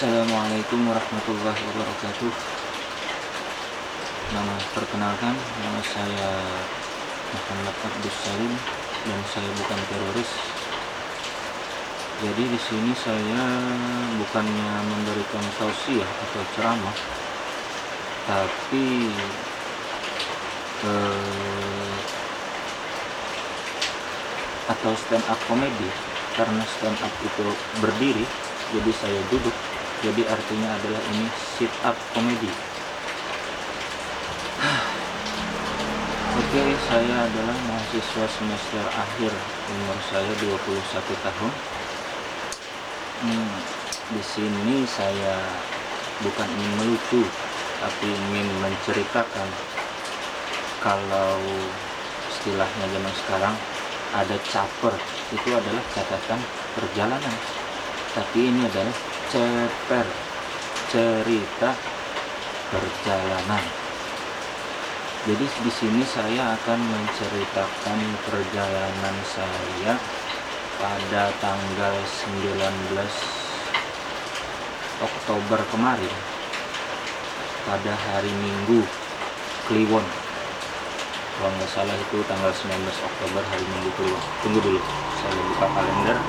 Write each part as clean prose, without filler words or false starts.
Assalamualaikum warahmatullahi wabarakatuh. Perkenalkan, nama saya Muhammad Abdus Salim dan saya bukan teroris. Jadi di sini saya bukannya memberikan tausiah atau ceramah, tapi atau stand up komedi, karena stand up itu berdiri, jadi saya duduk. Jadi artinya adalah ini sit up komedi. Oke, saya adalah mahasiswa semester akhir, umur saya 21 tahun. Di sini saya bukan ingin melucu, tapi ingin menceritakan kalau istilahnya zaman sekarang ada caper, itu adalah catatan perjalanan. Tapi ini adalah ceper, cerita perjalanan. Jadi di sini saya akan menceritakan perjalanan saya pada tanggal 19 Oktober kemarin, pada hari Minggu Kliwon. Kalau nggak salah itu tanggal 19 Oktober hari Minggu Kliwon. Tunggu dulu, saya buka kalender.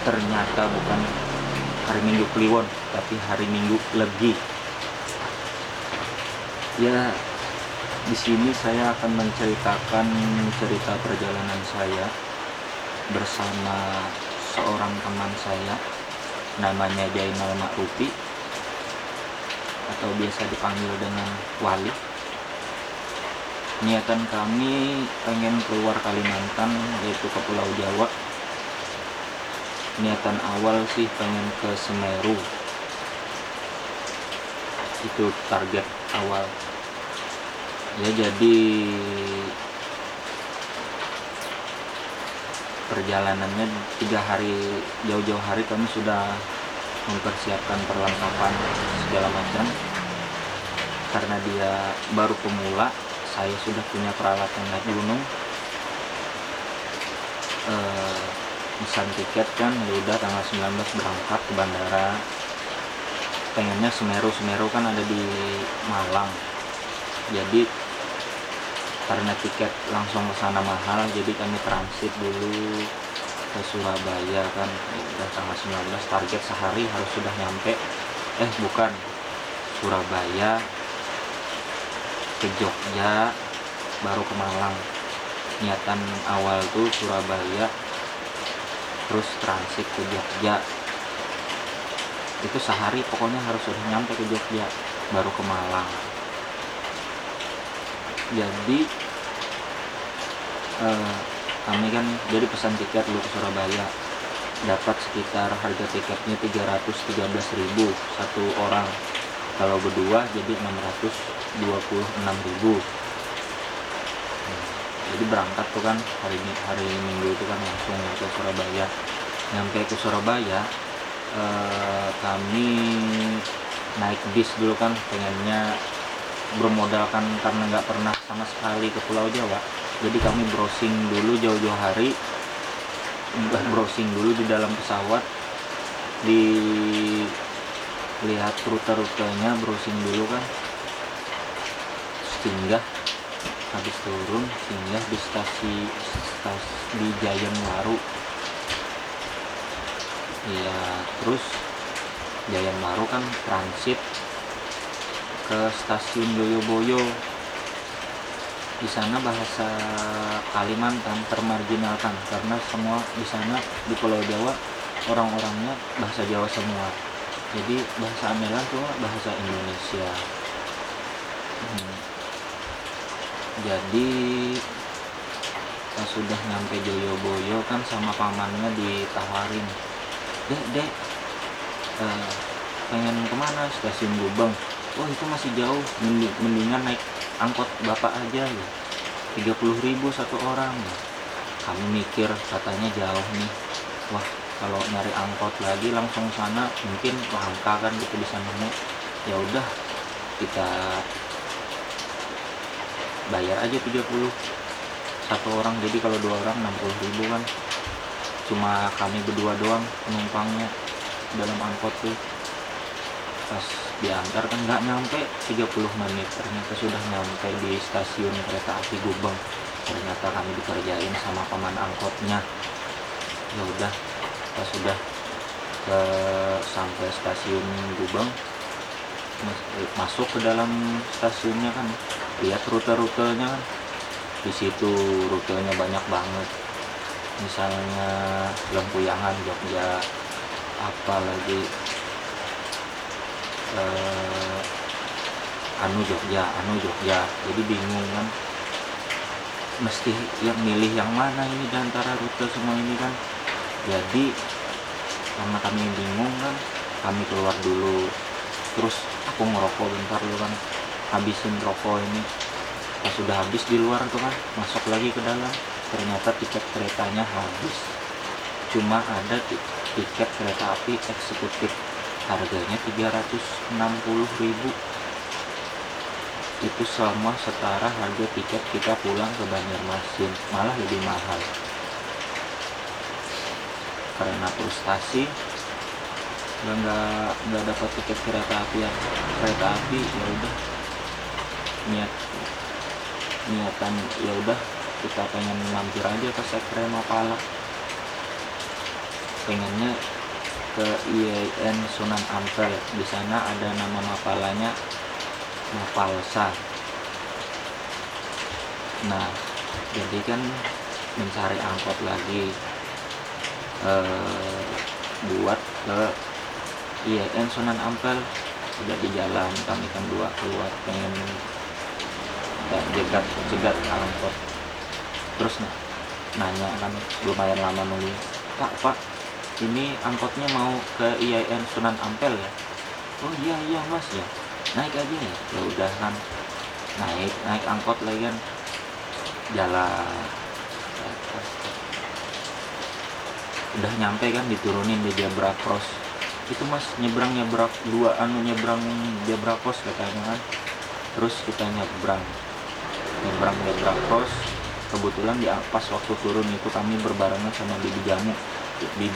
Ternyata bukan hari Minggu Kliwon, tapi hari Minggu Legi. Ya, di sini saya akan menceritakan cerita perjalanan saya bersama seorang teman saya, namanya Jainal Ma'rufi atau biasa dipanggil dengan Wali. Niatan kami pengen keluar Kalimantan, yaitu ke Pulau Jawa. Niatan awal sih pengen ke Semeru, itu target awal ya. Jadi perjalanannya 3 hari, jauh-jauh hari kami sudah mempersiapkan perlengkapan segala macam. Karena dia baru pemula, saya sudah punya peralatan naik gunung. Pesan tiket kan, ya udah tanggal 19 berangkat ke bandara. Pengennya Semeru kan ada di Malang. Jadi karena tiket langsung ke sana mahal, jadi kami transit dulu ke Surabaya kan. Ya udah tanggal 19 target sehari harus sudah nyampe. Bukan, Surabaya ke Jogja baru ke Malang. Niatan awal tuh Surabaya terus transit ke Jogja, itu sehari pokoknya harus sudah nyampe ke Jogja baru ke Malang. Jadi kami kan jadi pesan tiket dulu ke Surabaya, dapat sekitar harga tiketnya 313.000 satu orang, kalau berdua jadi 626.000. Jadi berangkat tuh kan hari Minggu itu kan langsung ke Surabaya. Nyampe ke Surabaya, kami naik bis dulu kan, pengennya bermodalkan karena nggak pernah sama sekali ke Pulau Jawa. Jadi kami browsing dulu jauh-jauh hari, browsing dulu di dalam pesawat, dilihat rute-rutenya, browsing dulu kan. Singgah, habis turun singgah di stasi di Jayanwaru. Ya, terus Jayanwaru kan transit ke stasiun Joyoboyo. Di sana bahasa Kalimantan termarginalkan karena semua di sana di Pulau Jawa orang-orangnya bahasa Jawa semua. Jadi bahasa andalan tuh bahasa Indonesia. Jadi pas sudah nyampe Joyoboyo kan sama pamannya ditawarin, dek pengen kemana? Stasiun Gubeng. Oh itu masih jauh, mendingan naik angkot bapak aja ya, 30.000 satu orang ya. Kami mikir katanya jauh nih, wah kalau nyari angkot lagi langsung sana mungkin langka kan gitu bisa nemu. Ya udah kita bayar aja 30 satu orang. Jadi kalau 2 orang 60.000 kan, cuma kami berdua doang penumpangnya dalam angkot tuh. Pas diantar kan nggak nyampe 30 menit, ternyata sudah nyampe di stasiun kereta api Gubeng. Ternyata kami dikerjain sama paman angkotnya. Ya udah, pas sudah sampai stasiun Gubeng, masuk ke dalam stasiunnya kan, lihat rute-rutenya kan. Di situ rutenya banyak banget, misalnya Lempuyangan Jogja, apalagi anu Jogja. Jadi bingung kan, mesti yang milih yang mana ini di antara rute semua ini kan. Jadi karena kami bingung kan, kami keluar dulu, terus aku ngerokok bentar dulu kan, habisin rokok ini. Pas sudah habis di luar tuh kan, masuk lagi ke dalam, ternyata tiket keretanya habis. Cuma ada tiket kereta api eksekutif, harganya 360.000. Itu sama setara harga tiket kita pulang ke Banjarmasin, malah lebih mahal. Karena frustasi nggak dapat tiket kereta api, ya udah niatan ya udah, kita pengen mampir aja ke Sekre Mapala, pengennya ke IAIN Sunan Ampel. Di sana ada nama mapalanya Mapalsa. Nah, jadi kan mencari angkot lagi buat ke IAIN Sunan Ampel. Udah di jalan, kami kan dua keluar pengen jegat angkot. Terus nanya kan, lumayan lama nunggu, Pak, ini angkotnya mau ke IAIN Sunan Ampel ya? Oh iya mas ya, naik aja ya. Ya udah kan, naik angkot lagi kan, jalan. Udah nyampe kan, diturunin di zebra cross. Itu mas nyebrang zebra cross katanya kan. Terus kita nyebrang zebra cross. Kebetulan pas waktu turun itu kami berbarengan sama Bibi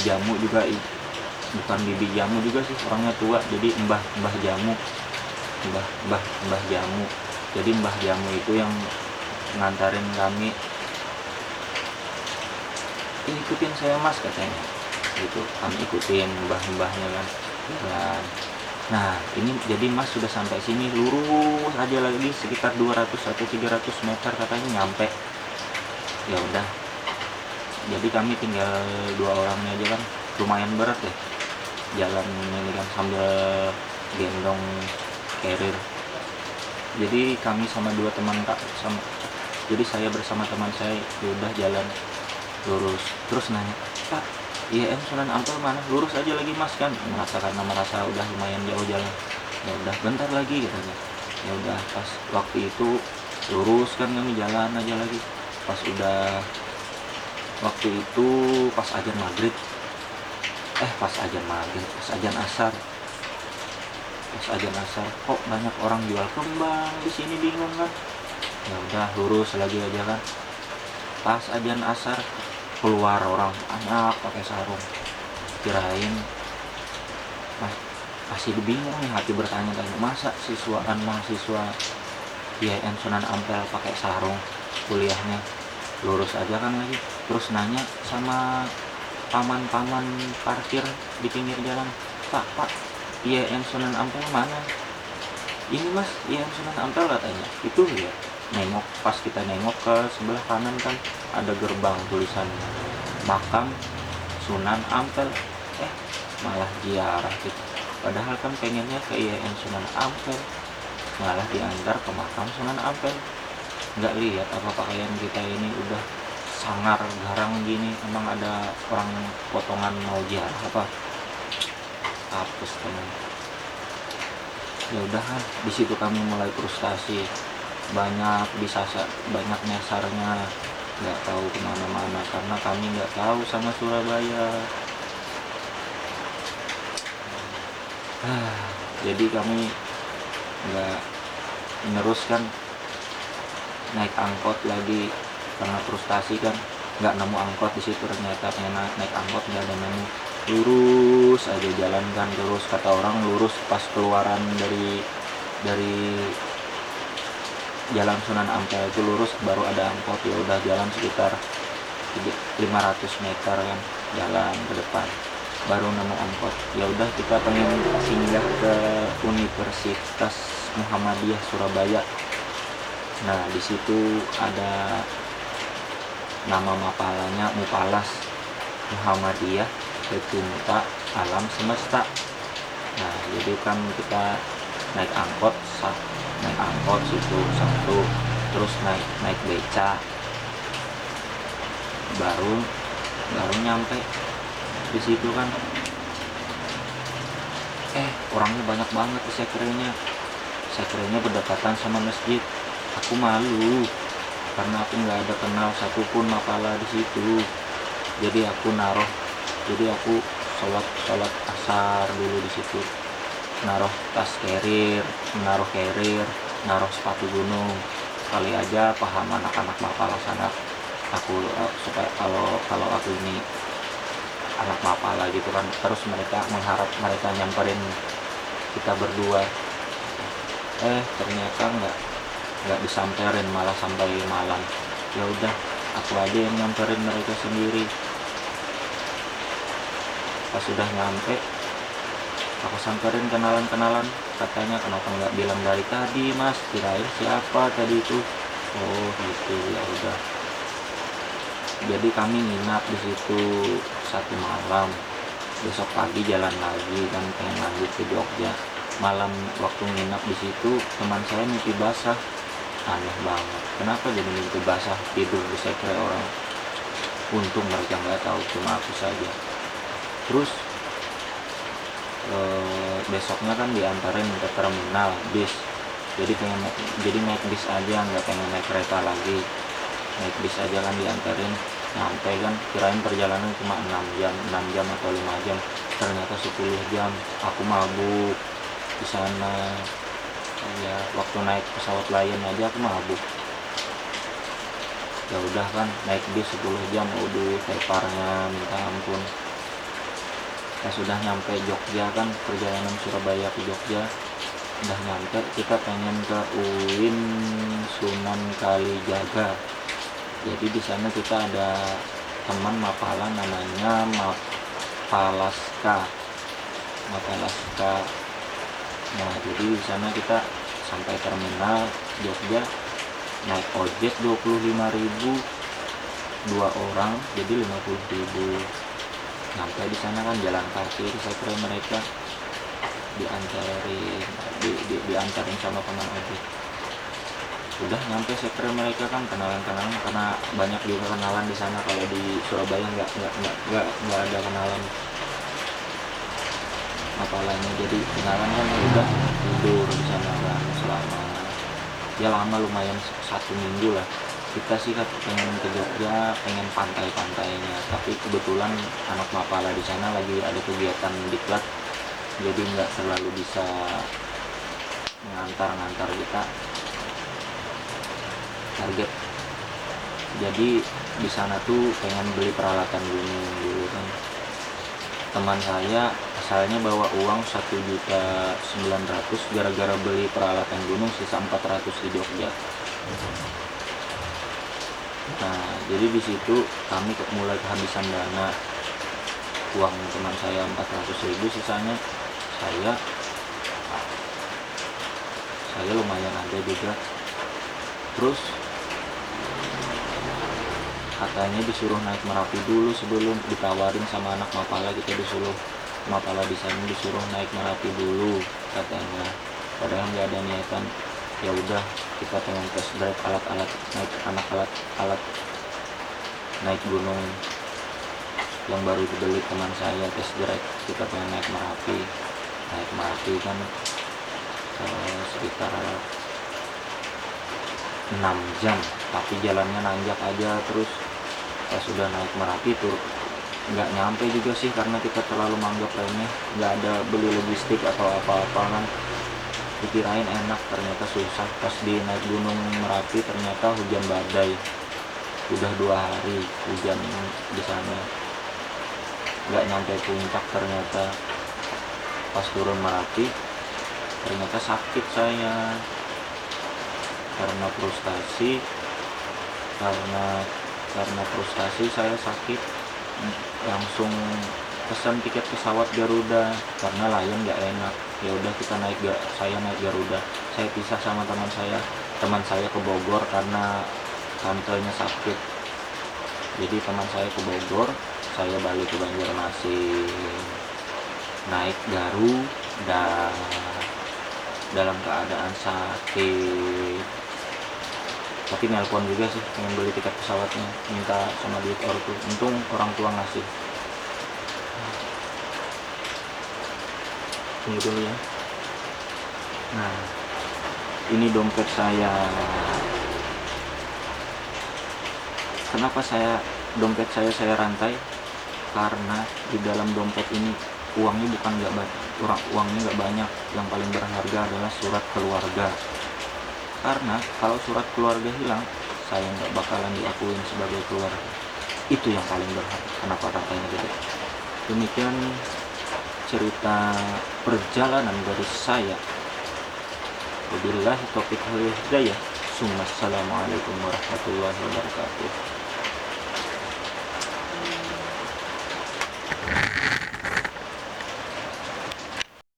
Jamu juga, bukan Bibi Jamu juga sih, orangnya tua, jadi Mbah Jamu. Jadi Mbah Jamu itu yang ngantarin kami, ikutin saya mas katanya gitu. Kami ikutin mbahnya kan. Nah ini jadi mas sudah sampai sini, lurus aja lagi sekitar 200 atau 300 meter katanya nyampe. Ya udah, jadi kami tinggal 2 orangnya aja kan, lumayan berat ya jalan ini kan, sambil gendong carrier. Jadi kami sama 2 teman jadi saya bersama teman saya, ya udah jalan lurus. Terus nanya, Pak, IAIN Sunan Ampel mana? Lurus aja lagi mas kan, merasa udah lumayan jauh jalan. Ya udah bentar lagi katanya. Ya udah, pas waktu itu lurus kan, kami jalan aja lagi. Pas udah waktu itu pas azan maghrib, pas azan asar kok banyak orang jual kembang di sini, bingung kan. Ya udah lurus lagi aja kan. Pas azan asar keluar orang banyak pakai sarung, kirain masih bingung nih, hati bertanya-tanya, masa mahasiswa IAIN Sunan Ampel pakai sarung kuliahnya. Lurus aja kan lagi. Terus nanya sama paman parkir di pinggir jalan, Pak, IAIN Sunan Ampel mana? Ini mas, IAIN Sunan Ampel katanya. Itu ya, nengok, pas kita nengok ke sebelah kanan kan ada gerbang tulisan makam Sunan Ampel. Malah ziarah gitu. Padahal kan pengennya ke IAIN Sunan Ampel, malah diantar ke makam Sunan Ampel. Nggak lihat apa pakaian kita ini udah sangar garang gini, emang ada orang potongan mau ziarah apa? Hapus teman. Ya udah kan, di situ kami mulai frustasi, banyak nyasarnya, nggak tahu kemana-mana karena kami nggak tahu sama Surabaya. Jadi kami nggak meneruskan naik angkot lagi karena frustasi kan, nggak nemu angkot di situ. Ternyata pengen naik angkot nggak ada nemu, lurus aja jalan kan, terus kata orang lurus pas keluaran dari jalan Sunan Ampel itu lurus baru ada angkot. Ya udah jalan sekitar 500 meter kan, jalan ke depan baru nemu angkot. Ya udah kita pengen singgah ke Universitas Muhammadiyah Surabaya. Nah di situ ada nama mapalanya Mupalas Muhammadiyah Pecinta Alam Semesta. Nah jadi kan kita naik angkot situ satu, terus naik beca, baru nyampe di situ kan. Orangnya banyak banget di sekrenya berdekatan sama masjid. Aku malu karena aku nggak ada kenal satupun mapala di situ. Jadi aku sholat asar dulu di situ, naruh tas carrier, naruh sepatu gunung. Kali aja paham anak-anak mapala sana aku, supaya kalau aku ini anak mapala gitu kan. Terus mereka mengharap mereka nyamperin kita berdua, ternyata nggak disamperin, malah sampai malam. Ya udah aku aja yang nyamperin mereka sendiri. Pas sudah nyampe aku samperin kenalan, katanya kenapa nggak bilang dari tadi mas, kirain siapa tadi itu. Oh gitu, ya udah. Jadi kami nginap di situ 1 malam, besok pagi jalan lagi kan, pengen lanjut ke Jogja. Malam waktu nginap di situ teman saya mimpi basah, aneh banget. Kenapa jadi mimpi basah, tidur di sekre orang? Untung mereka nggak tahu, cuma aku saja. Terus besoknya kan diantarin ke terminal bis. Jadi naik bis aja, nggak pengen naik kereta lagi. Naik bis aja kan diantarin. Nyampe kan kirain perjalanan cuma 6 jam atau 5 jam. Ternyata 10 jam. Aku mabuk di sana. Ya waktu naik pesawat Lion aja aku mabuk. Ya udah kan naik bis 10 jam, udah teparnya minta ampun. Kita sudah nyampe Jogja kan, perjalanan Surabaya ke Jogja udah nyampe. Kita pengen ke UIN Sunan Kalijaga. Jadi di sana kita ada teman mapala namanya Mapalaska. Nah jadi di sana kita sampai terminal Jogja naik ojek 25.000 2 orang, jadi 50.000. Sampai di sana kan jalan kaki, saya kira mereka diantarin sama teman ojek. Udah nyampe saya kira mereka kan kenalan karena banyak juga kenalan di sana. Kalau di Surabaya nggak ada kenalan apalanya. Jadi kenalan kan udah tidur di sana kan selama ya lama, lumayan 1 minggu lah. Kita sih pengen ke Jogja, pengen pantai-pantainya, tapi kebetulan anak mapala di sana lagi ada kegiatan diklat, jadi nggak terlalu bisa ngantar kita target. Jadi di sana tuh pengen beli peralatan gunung dulu kan. Teman saya asalnya bawa uang 1.900.000 gara-gara beli peralatan gunung, sisa 400 di Jogja. Nah jadi di situ kami mulai kehabisan dana. Uang teman saya 400.000, sisanya saya lumayan ada juga. Terus katanya disuruh naik Merapi dulu sebelum ditawarin sama anak mapala. Kita disuruh mapala di sana disuruh naik Merapi dulu katanya, padahal nggak ada niatan. Ya udah kita pengen test drive alat naik gunung yang baru dibeli teman saya, test drive. Kita pengen naik Merapi kan sekitar 6 jam, tapi jalannya nanjak aja. Terus pas sudah naik Merapi tuh nggak nyampe juga sih, karena kita terlalu menganggap remeh, nggak ada beli logistik atau apa-apa kan. dikirain enak, ternyata susah. Pas di naik gunung Merapi ternyata hujan badai, udah 2 hari hujan di sana, nggak nyampe puncak. Ternyata pas turun Merapi ternyata sakit saya karena frustasi, karena frustasi saya sakit. Langsung pesan tiket pesawat Garuda karena Lion nggak enak. Ya udah saya naik Garuda. Saya pisah sama teman saya ke Bogor karena tantenya sakit. Jadi teman saya ke Bogor, saya balik ke Banjarmasin, naik Garuda dalam keadaan sakit. Tapi nelpon juga sih, pengen beli tiket pesawatnya, minta sama duit ortu. Untung orang tua ngasih. Tunggu dulu ya. Nah, ini dompet saya. Kenapa dompet saya rantai? Karena di dalam dompet ini uangnya nggak banyak. Yang paling berharga adalah surat keluarga. Karena kalau surat keluarga hilang, saya nggak bakalan diakuin sebagai keluarga. Itu yang paling berharga. Kenapa rantainya gede? Demikian cerita perjalanan dari saya. Wabillahi taufiq wal hidayah. Assalamualaikum warahmatullahi wabarakatuh.